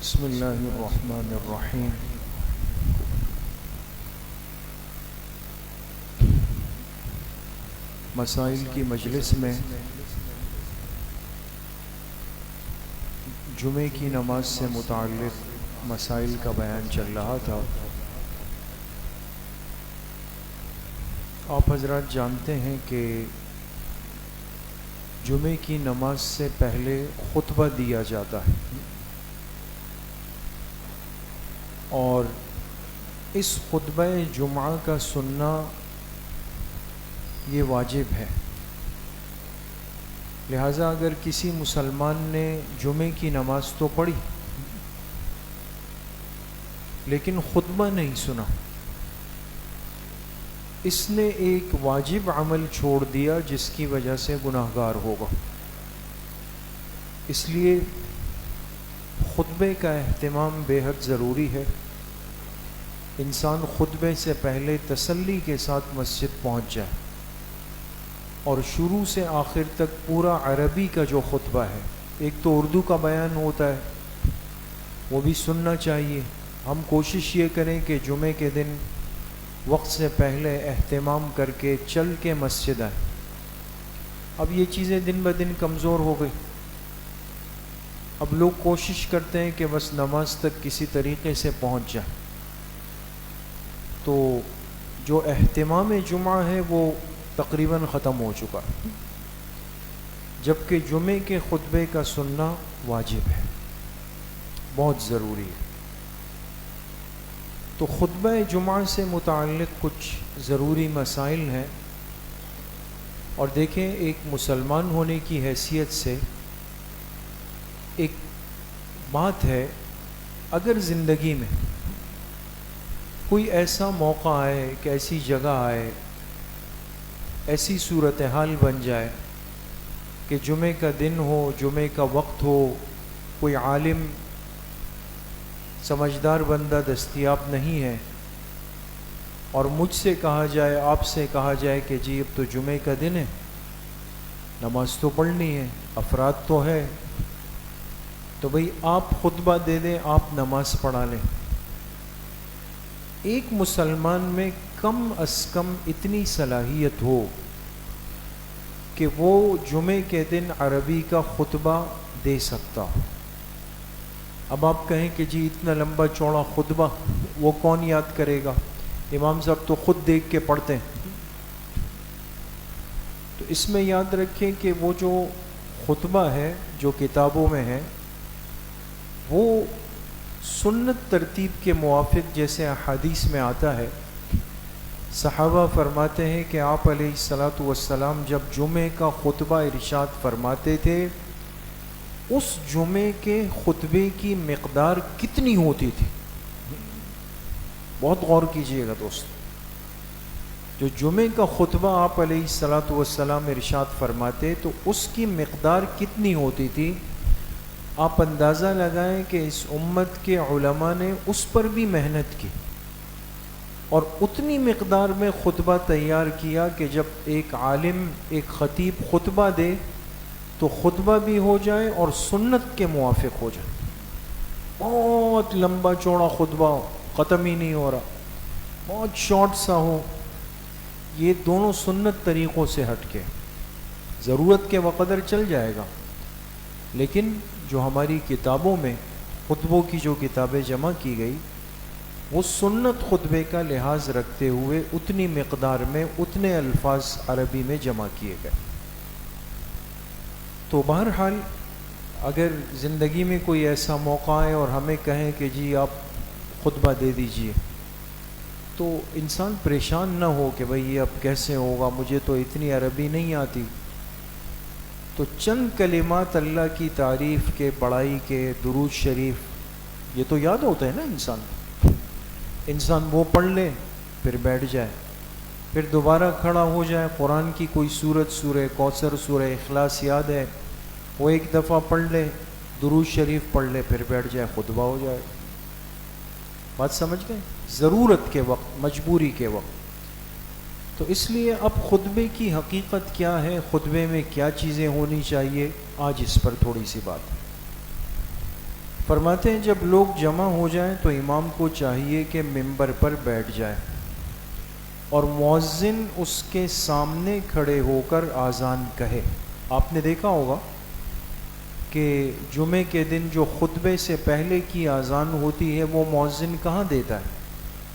بسم اللہ الرحمن الرحیم۔ مسائل کی مجلس میں جمعے کی نماز سے متعلق مسائل کا بیان چل رہا تھا۔ آپ حضرات جانتے ہیں کہ جمعے کی نماز سے پہلے خطبہ دیا جاتا ہے، اور اس خطبہ جمعہ کا سننا یہ واجب ہے۔ لہٰذا اگر کسی مسلمان نے جمعے کی نماز تو پڑھی لیکن خطبہ نہیں سنا، اس نے ایک واجب عمل چھوڑ دیا جس کی وجہ سے گناہگار ہوگا۔ اس لیے خطبے کا اہتمام بے حد ضروری ہے۔ انسان خطبے سے پہلے تسلی کے ساتھ مسجد پہنچ جائے اور شروع سے آخر تک پورا عربی کا جو خطبہ ہے، ایک تو اردو کا بیان ہوتا ہے وہ بھی سننا چاہیے۔ ہم کوشش یہ کریں کہ جمعے کے دن وقت سے پہلے اہتمام کر کے چل کے مسجد آئیں۔ اب یہ چیزیں دن بدن کمزور ہو گئی۔ اب لوگ کوشش کرتے ہیں کہ بس نماز تک کسی طریقے سے پہنچ جائیں، تو جو اہتمام جمعہ ہے وہ تقریباً ختم ہو چکا ہے، جبکہ جمعے کے خطبے کا سننا واجب ہے، بہت ضروری ہے۔ تو خطبہ جمعہ سے متعلق کچھ ضروری مسائل ہیں، اور دیکھیں ایک مسلمان ہونے کی حیثیت سے ایک بات ہے، اگر زندگی میں کوئی ایسا موقع آئے کہ ایسی جگہ آئے، ایسی صورتحال بن جائے کہ جمعے کا دن ہو، جمعے کا وقت ہو، کوئی عالم سمجھدار بندہ دستیاب نہیں ہے، اور مجھ سے کہا جائے، آپ سے کہا جائے کہ جی اب تو جمعے کا دن ہے، نماز تو پڑھنی ہے، افراد تو ہے، تو بھئی آپ خطبہ دے دیں، آپ نماز پڑھا لیں۔ ایک مسلمان میں کم از کم اتنی صلاحیت ہو کہ وہ جمعے کے دن عربی کا خطبہ دے سکتا ہو۔ اب آپ کہیں کہ جی اتنا لمبا چوڑا خطبہ وہ کون یاد کرے گا، امام صاحب تو خود دیکھ کے پڑھتے ہیں۔ تو اس میں یاد رکھیں کہ وہ جو خطبہ ہے جو کتابوں میں ہے وہ سنت ترتیب کے موافق، جیسے احادیث میں آتا ہے، صحابہ فرماتے ہیں کہ آپ علیہ الصلاۃ والسلام جب جمعے کا خطبہ ارشاد فرماتے تھے، اس جمعے کے خطبے کی مقدار کتنی ہوتی تھی؟ بہت غور کیجئے گا دوست، جو جمعے کا خطبہ آپ علیہ الصلاۃ والسلام ارشاد فرماتے تو اس کی مقدار کتنی ہوتی تھی؟ آپ اندازہ لگائیں کہ اس امت کے علماء نے اس پر بھی محنت کی اور اتنی مقدار میں خطبہ تیار کیا کہ جب ایک عالم، ایک خطیب خطبہ دے تو خطبہ بھی ہو جائے اور سنت کے موافق ہو جائے۔ بہت لمبا چوڑا خطبہ ہو، ختم ہی نہیں ہو رہا، بہت شارٹ سا ہو، یہ دونوں سنت طریقوں سے ہٹ کے ضرورت کے وقدر چل جائے گا، لیکن جو ہماری کتابوں میں خطبوں کی جو کتابیں جمع کی گئی وہ سنت خطبے کا لحاظ رکھتے ہوئے اتنی مقدار میں اتنے الفاظ عربی میں جمع کیے گئے۔ تو بہرحال اگر زندگی میں کوئی ایسا موقع آئے اور ہمیں کہیں کہ جی آپ خطبہ دے دیجئے، تو انسان پریشان نہ ہو کہ بھئی یہ اب کیسے ہوگا، مجھے تو اتنی عربی نہیں آتی۔ تو چند کلمات اللہ کی تعریف کے، بڑائی کے، درود شریف، یہ تو یاد ہوتا ہے نا انسان وہ پڑھ لے، پھر بیٹھ جائے، پھر دوبارہ کھڑا ہو جائے، قرآن کی کوئی سورت، سورہ کوثر، سورہ اخلاص یاد ہے، وہ ایک دفعہ پڑھ لے، درود شریف پڑھ لے، پھر بیٹھ جائے، خطبہ ہو جائے۔ بات سمجھ گئے؟ ضرورت کے وقت، مجبوری کے وقت۔ تو اس لیے اب خطبے کی حقیقت کیا ہے، خطبے میں کیا چیزیں ہونی چاہیے، آج اس پر تھوڑی سی بات ہے۔ فرماتے ہیں جب لوگ جمع ہو جائیں تو امام کو چاہیے کہ ممبر پر بیٹھ جائے اور مؤذن اس کے سامنے کھڑے ہو کر اذان کہے۔ آپ نے دیکھا ہوگا کہ جمعے کے دن جو خطبے سے پہلے کی اذان ہوتی ہے وہ مؤذن کہاں دیتا ہے؟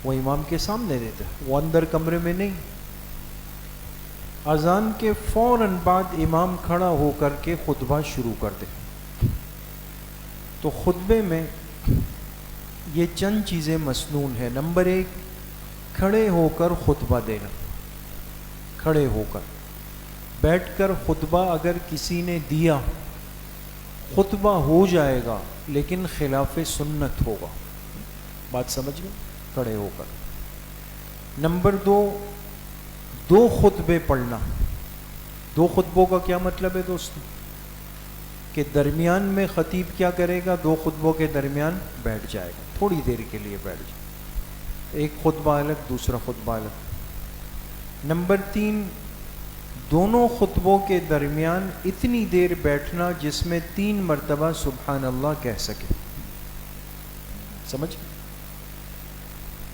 وہ امام کے سامنے دیتا ہے، وہ اندر کمرے میں نہیں۔ اذان کے فوراً بعد امام کھڑا ہو کر کے خطبہ شروع کر دے۔ تو خطبے میں یہ چند چیزیں مسنون ہیں۔ نمبر 1، کھڑے ہو کر خطبہ دینا، کھڑے ہو کر۔ بیٹھ کر خطبہ اگر کسی نے دیا، خطبہ ہو جائے گا لیکن خلاف سنت ہوگا، بات سمجھ گئے؟ کھڑے ہو کر۔ نمبر 2، دو خطبے پڑھنا۔ دو خطبوں کا کیا مطلب ہے دوستو؟ کہ درمیان میں خطیب کیا کرے گا؟ دو خطبوں کے درمیان بیٹھ جائے گا، تھوڑی دیر کے لیے بیٹھ جائے، ایک خطبہ الگ دوسرا خطبہ الگ۔ نمبر 3، دونوں خطبوں کے درمیان اتنی دیر بیٹھنا جس میں 3 مرتبہ سبحان اللہ کہہ سکے، سمجھ؟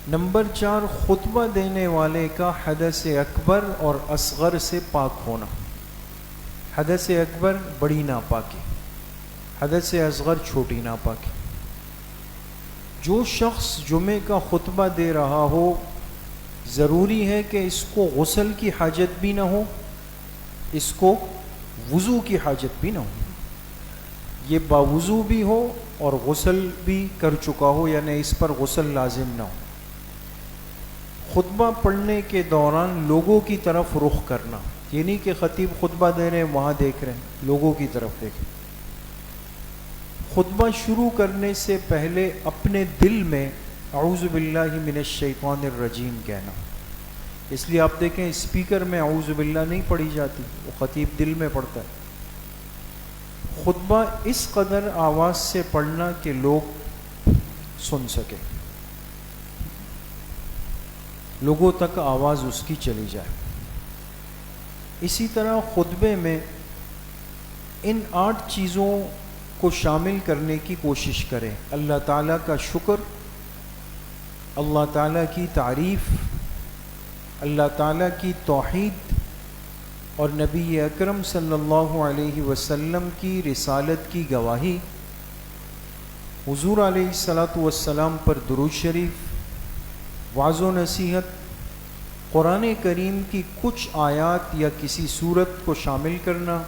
نمبر 4، خطبہ دینے والے کا حدث اکبر اور اصغر سے پاک ہونا۔ حدث اکبر بڑی ناپاکی، حدث اصغر چھوٹی ناپاکی۔ جو شخص جمعے کا خطبہ دے رہا ہو ضروری ہے کہ اس کو غسل کی حاجت بھی نہ ہو، اس کو وضو کی حاجت بھی نہ ہو، یہ باوضو بھی ہو اور غسل بھی کر چکا ہو، یعنی اس پر غسل لازم نہ ہو۔ خطبہ پڑھنے کے دوران لوگوں کی طرف رخ کرنا، یہ نہیں کہ خطیب خطبہ دے رہے ہیں وہاں دیکھ رہے ہیں، لوگوں کی طرف دیکھیں۔ خطبہ شروع کرنے سے پہلے اپنے دل میں اعوذ باللہ من الشیطان الرجیم کہنا۔ اس لیے آپ دیکھیں اسپیکر میں اعوذ باللہ نہیں پڑھی جاتی، وہ خطیب دل میں پڑھتا ہے۔ خطبہ اس قدر آواز سے پڑھنا کہ لوگ سن سکیں، لوگوں تک آواز اس کی چلی جائے۔ اسی طرح خطبے میں ان 8 چیزوں کو شامل کرنے کی کوشش کریں۔ اللہ تعالیٰ کا شکر، اللہ تعالیٰ کی تعریف، اللہ تعالیٰ کی توحید اور نبی اکرم صلی اللہ علیہ وسلم کی رسالت کی گواہی، حضور علیہ الصلاۃ والسلام پر درود شریف، وعظ و نصیحت، قرآن کریم کی کچھ آیات یا کسی سورت کو شامل کرنا،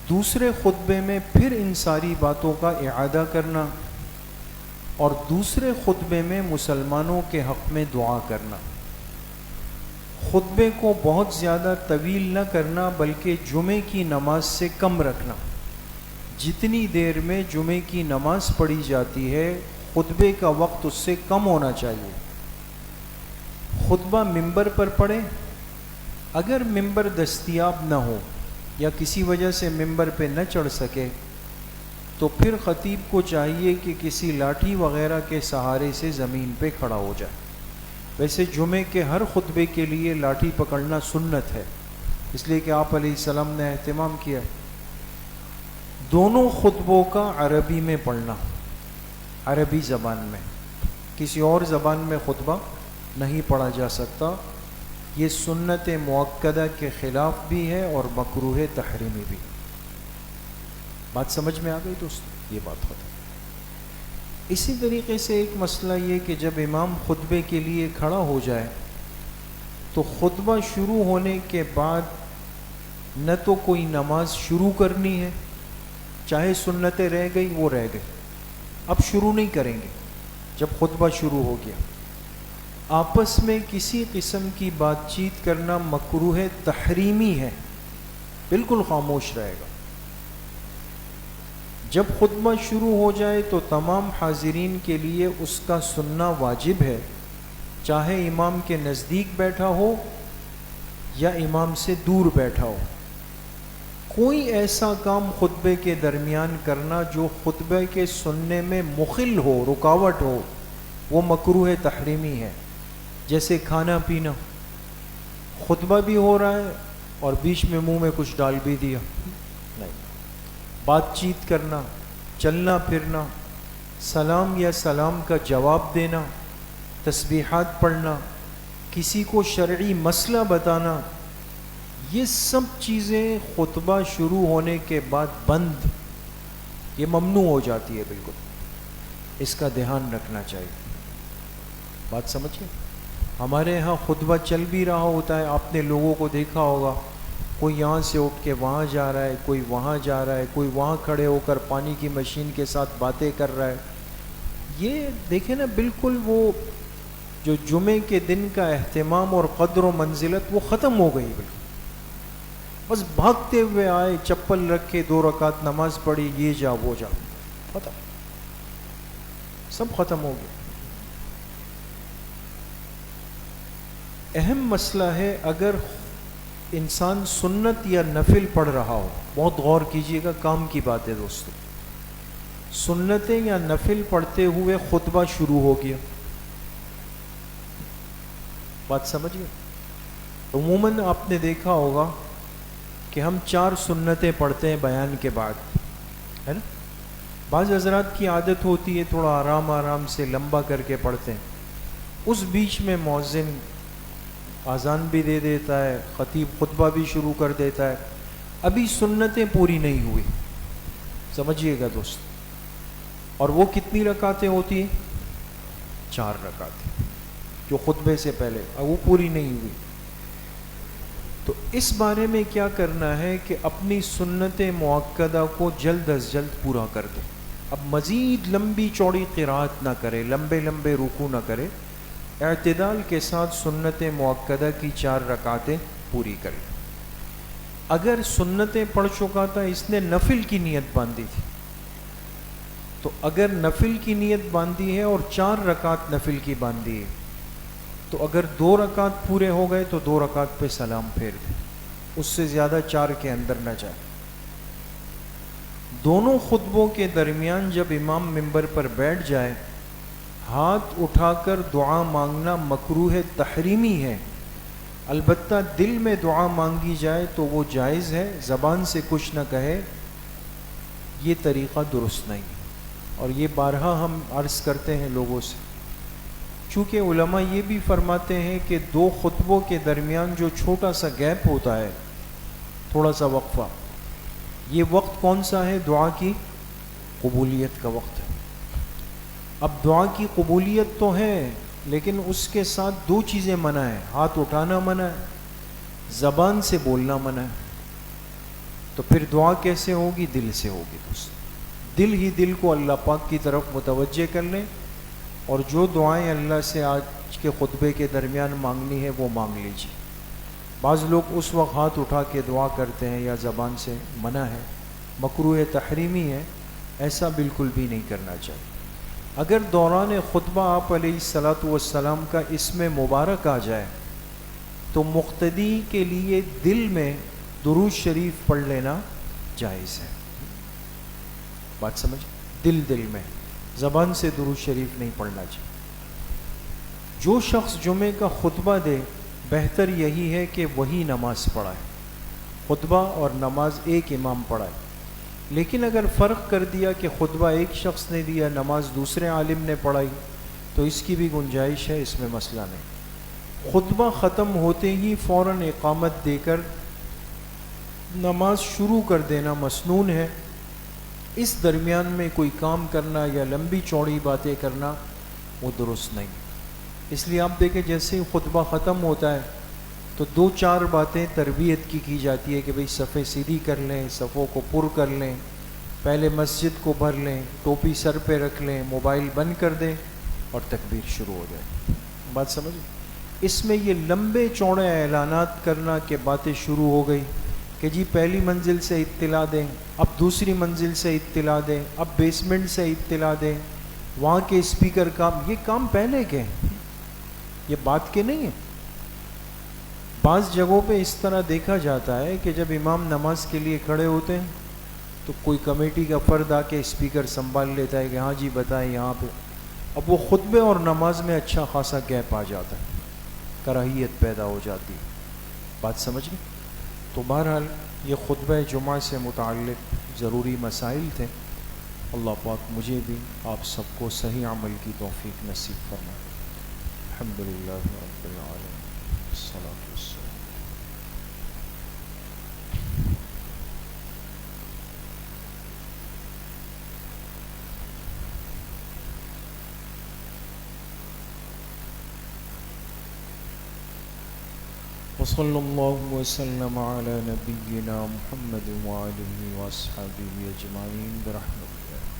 دوسرے خطبے میں پھر ان ساری باتوں کا اعادہ کرنا، اور دوسرے خطبے میں مسلمانوں کے حق میں دعا کرنا۔ خطبے کو بہت زیادہ طویل نہ کرنا بلکہ جمعے کی نماز سے کم رکھنا۔ جتنی دیر میں جمعے کی نماز پڑھی جاتی ہے خطبے کا وقت اس سے کم ہونا چاہیے۔ خطبہ ممبر پر پڑھیں، اگر ممبر دستیاب نہ ہو یا کسی وجہ سے ممبر پہ نہ چڑھ سکے تو پھر خطیب کو چاہیے کہ کسی لاٹھی وغیرہ کے سہارے سے زمین پہ کھڑا ہو جائے۔ ویسے جمعے کے ہر خطبے کے لیے لاٹھی پکڑنا سنت ہے، اس لیے کہ آپ علیہ السلام نے اہتمام کیا ہے۔ دونوں خطبوں کا عربی میں پڑھنا، عربی زبان میں، کسی اور زبان میں خطبہ نہیں پڑھا جا سکتا۔ یہ سنت مؤکدہ کے خلاف بھی ہے اور مکروہ تحریمی بھی۔ بات سمجھ میں آ گئی دوستو؟ یہ بات ختم۔ اسی طریقے سے ایک مسئلہ یہ کہ جب امام خطبے کے لیے کھڑا ہو جائے تو خطبہ شروع ہونے کے بعد نہ تو کوئی نماز شروع کرنی ہے، چاہے سنتیں رہ گئی وہ رہ گئی، اب شروع نہیں کریں گے جب خطبہ شروع ہو گیا۔ آپس میں کسی قسم کی بات چیت کرنا مکروہ تحریمی ہے، بالکل خاموش رہے گا۔ جب خطبہ شروع ہو جائے تو تمام حاضرین کے لیے اس کا سننا واجب ہے، چاہے امام کے نزدیک بیٹھا ہو یا امام سے دور بیٹھا ہو۔ کوئی ایسا کام خطبے کے درمیان کرنا جو خطبے کے سننے میں مخل ہو، رکاوٹ ہو، وہ مکروہ تحریمی ہے۔ جیسے کھانا پینا، خطبہ بھی ہو رہا ہے اور بیچ میں منہ میں کچھ ڈال بھی دیا، نہیں۔ بات چیت کرنا، چلنا پھرنا، سلام یا سلام کا جواب دینا، تسبیحات پڑھنا، کسی کو شرعی مسئلہ بتانا، یہ سب چیزیں خطبہ شروع ہونے کے بعد بند، یہ ممنوع ہو جاتی ہے بالکل. اس کا دھیان رکھنا چاہیے. بات سمجھیں؟ ہمارے ہاں خطبہ چل بھی رہا ہوتا ہے، آپ نے لوگوں کو دیکھا ہوگا، کوئی یہاں سے اٹھ کے وہاں جا رہا ہے، کوئی وہاں جا رہا ہے، کوئی وہاں کھڑے ہو کر پانی کی مشین کے ساتھ باتیں کر رہا ہے. یہ دیکھیں نا، بالکل وہ جو جمعے کے دن کا اہتمام اور قدر و منزلت وہ ختم ہو گئی. بالکل بس بھاگتے ہوئے آئے، چپل رکھے، 2 رکعت نماز پڑھی، یہ جا وہ جا، ختم، سب ختم ہو گیا. اہم مسئلہ ہے اگر انسان سنت یا نفل پڑھ رہا ہو، بہت غور کیجئے گا، کام کی بات ہے دوستو. سنتیں یا نفل پڑھتے ہوئے خطبہ شروع ہو گیا، بات سمجھ گئے؟ عموماً آپ نے دیکھا ہوگا کہ ہم 4 سنتیں پڑھتے ہیں بیان کے بعد، ہے نا؟ بعض حضرات کی عادت ہوتی ہے تھوڑا آرام آرام سے لمبا کر کے پڑھتے ہیں، اس بیچ میں مؤذن اذان بھی دے دیتا ہے، خطیب خطبہ بھی شروع کر دیتا ہے، ابھی سنتیں پوری نہیں ہوئی. سمجھیے گا دوست. اور وہ کتنی رکعتیں ہوتی ہیں؟ 4 رکعتیں جو خطبے سے پہلے، وہ پوری نہیں ہوئی. تو اس بارے میں کیا کرنا ہے کہ اپنی سنت مؤکدہ کو جلد از جلد پورا کر دیں. اب مزید لمبی چوڑی قرات نہ کرے، لمبے لمبے رکوع نہ کرے، اعتدال کے ساتھ سنت مؤکدہ کی 4 رکعتیں پوری کریں. اگر سنتیں پڑھ چکا تھا، اس نے نفل کی نیت باندھی تھی، تو اگر نفل کی نیت باندھی ہے اور 4 رکعت نفل کی باندھی ہے، تو اگر 2 رکعت پورے ہو گئے تو 2 رکعت پہ سلام پھیر دیں، اس سے زیادہ 4 کے اندر نہ جائے. دونوں خطبوں کے درمیان جب امام منبر پر بیٹھ جائے، ہاتھ اٹھا کر دعا مانگنا مکروہ تحریمی ہے. البتہ دل میں دعا مانگی جائے تو وہ جائز ہے، زبان سے کچھ نہ کہے، یہ طریقہ درست نہیں. اور یہ بارہا ہم عرض کرتے ہیں لوگوں سے، چونکہ علماء یہ بھی فرماتے ہیں کہ 2 خطبوں کے درمیان جو چھوٹا سا گیپ ہوتا ہے، تھوڑا سا وقفہ، یہ وقت کون سا ہے؟ دعا کی قبولیت کا وقت ہے. اب دعا کی قبولیت تو ہے، لیکن اس کے ساتھ 2 چیزیں منع ہیں. ہاتھ اٹھانا منع ہے، زبان سے بولنا منع ہے. تو پھر دعا کیسے ہوگی؟ دل سے ہوگی دوست. دل ہی دل کو اللہ پاک کی طرف متوجہ کر لیں، اور جو دعائیں اللہ سے آج کے خطبے کے درمیان مانگنی ہے وہ مانگ لیجیے. بعض لوگ اس وقت ہاتھ اٹھا کے دعا کرتے ہیں، یا زبان سے منع ہے، مکروہ تحریمی ہے، ایسا بالکل بھی نہیں کرنا چاہیے. اگر دوران خطبہ آپ علیہ الصلاۃ والسلام کا اسم مبارک آ جائے تو مقتدی کے لیے دل میں درود شریف پڑھ لینا جائز ہے. بات سمجھ؟ دل میں، زبان سے درود شریف نہیں پڑھنا چاہیے. جو شخص جمعے کا خطبہ دے، بہتر یہی ہے کہ وہی نماز پڑھائے، خطبہ اور نماز ایک امام پڑھائے. لیکن اگر فرق کر دیا کہ خطبہ ایک شخص نے دیا، نماز دوسرے عالم نے پڑھائی، تو اس کی بھی گنجائش ہے، اس میں مسئلہ نہیں. خطبہ ختم ہوتے ہی فوراً اقامت دے کر نماز شروع کر دینا مسنون ہے. اس درمیان میں کوئی کام کرنا یا لمبی چوڑی باتیں کرنا وہ درست نہیں. اس لیے آپ دیکھیں جیسے ہی خطبہ ختم ہوتا ہے تو 2-4 باتیں تربیت کی جاتی ہے کہ بھئی صفیں سیدھی کر لیں، صفوں کو پر کر لیں، پہلے مسجد کو بھر لیں، ٹوپی سر پہ رکھ لیں، موبائل بند کر دیں اور تکبیر شروع ہو جائے. بات سمجھ؟ اس میں یہ لمبے چوڑے اعلانات کرنا کہ باتیں شروع ہو گئی کہ جی پہلی منزل سے اطلاع دیں، اب دوسری منزل سے اطلاع دیں، اب بیسمنٹ سے اطلاع دیں، وہاں کے اسپیکر یہ کام پہلے کے ہیں، یہ بات کے نہیں ہیں. بعض جگہوں پہ اس طرح دیکھا جاتا ہے کہ جب امام نماز کے لیے کھڑے ہوتے ہیں تو کوئی کمیٹی کا فرد آ کے اسپیکر سنبھال لیتا ہے کہ ہاں جی بتائیں یہاں پہ. اب وہ خطبے اور نماز میں اچھا خاصا گیپ آ جاتا ہے، کراہیت پیدا ہو جاتی ہے. بات سمجھ گئے؟ تو بہرحال یہ خطبہ جمعہ سے متعلق ضروری مسائل تھے. اللہ پاک مجھے بھی آپ سب کو صحیح عمل کی توفیق نصیب فرمائے۔ الحمدللہ رب العالمین، الصلاۃ والسلام۔ وصلی اللہ وسلم علی نبینا محمد وآلہ وصحبہ اجمعین برحمتہ۔